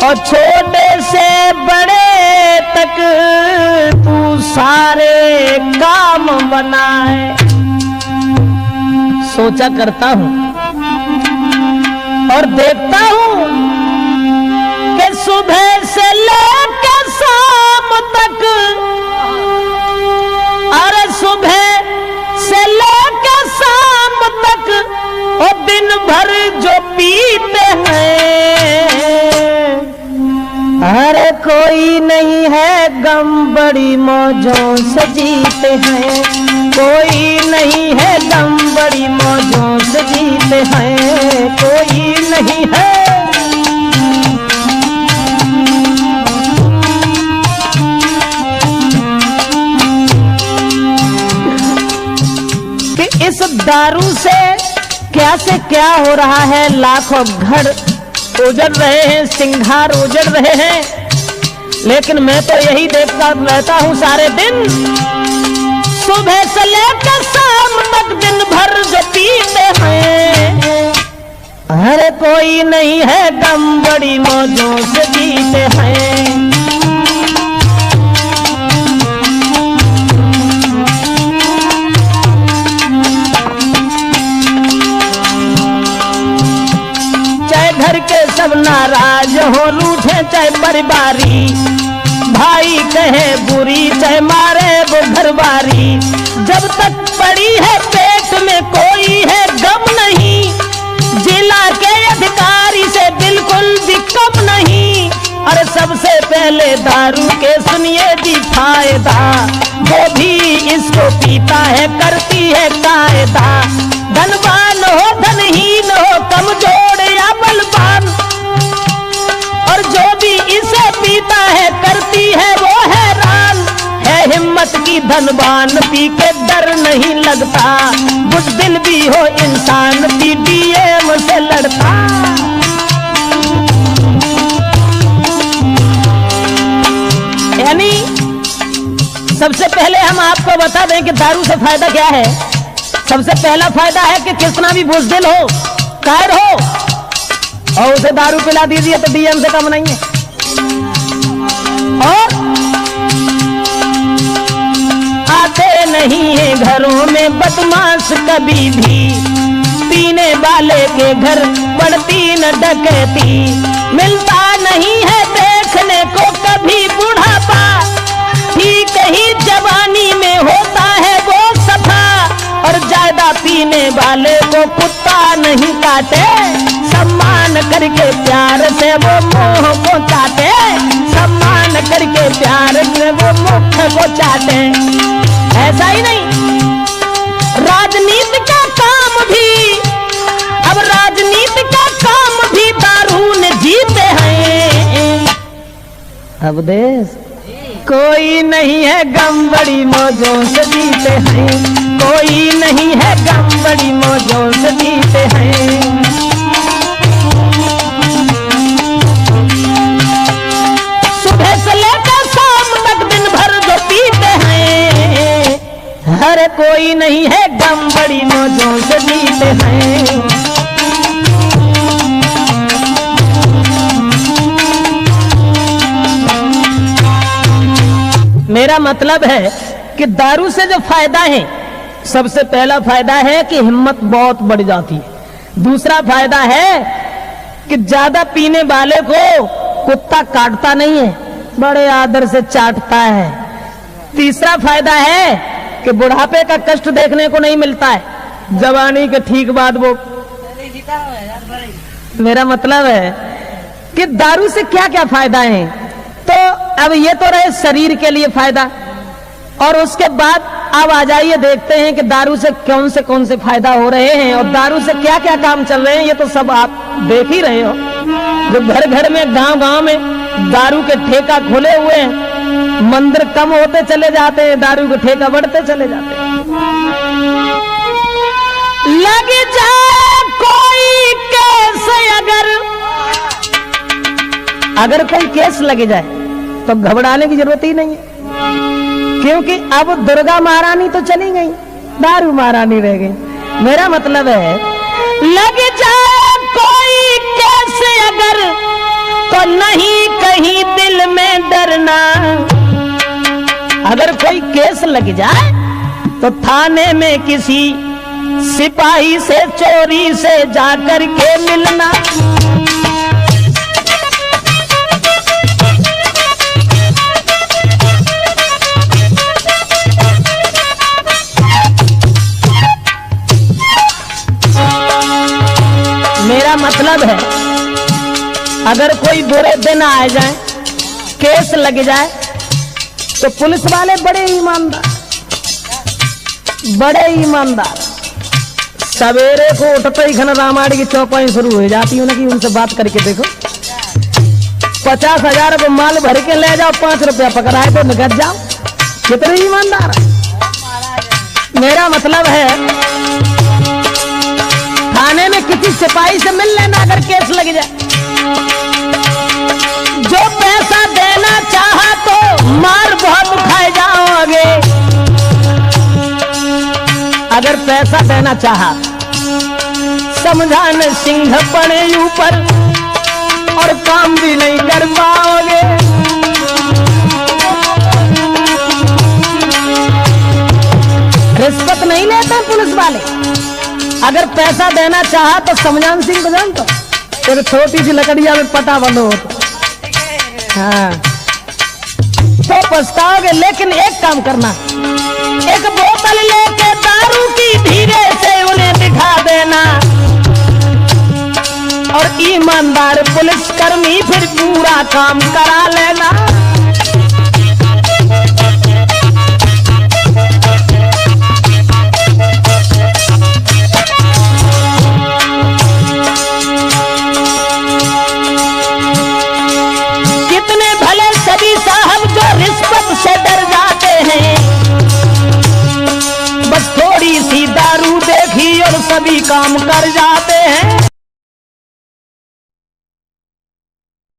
और छोटे से बड़े तक तू सारे काम बनाए। सोचा करता हूं और देखता हूं कि सुबह से लेकर शाम तक, अरे सुबह से लेकर शाम तक और दिन भर जो पीते हैं, अरे कोई नहीं है गम बड़ी मौजों से जीते हैं, कोई नहीं है गम बड़ी मौजों से जीते हैं, कोई नहीं है। कि इस दारू से क्या हो रहा है, लाखों घर उजड़ रहे हैं, सिंगार उजड़ रहे हैं, लेकिन मैं तो यही देखता रहता हूं सारे दिन, सुबह से लेकर शाम तक दिन भर जो पीते हैं, अरे कोई नहीं है गम बड़ी मौजों से जीते हैं। घर के सब नाराज हो, रूठे चाहे परिवारी, भाई कहे बुरी चाहे मारे वो घरवारी, जब तक पड़ी है पेट में कोई है गम नहीं, जिला के अधिकारी से बिल्कुल भी कम नहीं। और सबसे पहले दारू के सुनिए जी फायदा, वो भी इसको पीता है करती है कायदा, धनवान हो धनहीन हो कमजोर या बलवान, और जो भी इसे पीता है करती है वो हैरान, है हिम्मत की धनवान पी के डर नहीं लगता, बुज़दिल भी हो इंसान पीडीएम से लड़ता। यानी सबसे पहले हम आपको बता दें कि दारू से फायदा क्या है। सबसे पहला फायदा है कि कितना भी बुज़दिल हो, कायर हो और उसे दारू पिला दीजिए तो डीएम से कम नहीं है। और आते नहीं है घरों में बदमाश कभी भी, पीने वाले के घर पड़ती न डकैती, मिलता नहीं है देखने को कभी बुढ़ापा, ठीक ही जवानी में होता है वो सफा, और ज्यादा पीने वाले को कुत्ता नहीं काटे, सम्मान करके प्यार से वो मोह को चाटे, सम्मान करके प्यार से वो मुख को चाटे। ऐसा ही नहीं, राजनीति का काम भी, अब राजनीति का काम भी दारू ने जीते हैं। अब देश कोई नहीं है गम बड़ी मौजों से जीते हैं, कोई नहीं है गम बड़ी मौजों से जीते हैं। सुबह से लेकर शाम तक दिन भर जो पीते हैं, हर कोई नहीं है गम बड़ी मौजों से जीते हैं। मेरा मतलब है कि दारू से जो फायदा है, सबसे पहला फायदा है कि हिम्मत बहुत बढ़ जाती है। दूसरा फायदा है कि ज्यादा पीने वाले को कुत्ता काटता नहीं है, बड़े आदर से चाटता है। तीसरा फायदा है कि बुढ़ापे का कष्ट देखने को नहीं मिलता है, जवानी के ठीक बाद वो। मेरा मतलब है कि दारू से क्या क्या फायदा है। तो अब ये तो रहे शरीर के लिए फायदा, और उसके बाद अब आ जाइए देखते हैं कि दारू से कौन से फायदा हो रहे हैं और दारू से क्या क्या काम चल रहे हैं। ये तो सब आप देख ही रहे हो, जो घर घर में गांव में दारू के ठेका खुले हुए हैं, मंदिर कम होते चले जाते हैं, दारू के ठेका बढ़ते चले जाते हैं। लग जाए कोई केस, अगर कोई केस लग जाए तो घबराने की जरूरत ही नहीं है, क्योंकि अब दुर्गा महारानी तो चली गई, दारू महारानी रह गई। मेरा मतलब है लग जाए कोई केस अगर, तो तो नहीं कहीं दिल में डरना। अगर कोई केस लग जाए तो थाने में किसी सिपाही से चोरी से जाकर के मिलना। मेरा मतलब है अगर कोई बुरे दिन आ जाए, केस लग जाए, तो पुलिस वाले बड़े ईमानदार सवेरे को उठते ही घन रामायण की चौपाई शुरू हो जाती है उनकी। उनसे बात करके देखो, 50,000 रुपये माल भर के ले जाओ, 5 रुपया पकड़ाए तो निकल जाओ। कितने ईमानदार है। मेरा मतलब है थाने में किसी सिपाही से मिल लेना अगर केस लग जाए। जो पैसा देना चाहा तो मार बहुत खाए जाओगे। अगर पैसा देना चाहा, समझान सिंह पड़े ऊपर और काम भी नहीं कर पाओगे। रिश्वत नहीं लेते पुलिस वाले। अगर पैसा देना चाहा तो समझान सिंह को जानते हो, एक छोटी सी लकड़िया में पटा बंधो होता। हाँ, तो पछताओगे। लेकिन एक काम करना, एक बोतल लेके दारू की धीरे से उन्हें दिखा देना और ईमानदार पुलिसकर्मी फिर पूरा काम करा लेना। कितने भले सभी साहब जो रिश्वत से डर जाते हैं, बस थोड़ी सी दारू देखी और सभी काम कर जाते हैं।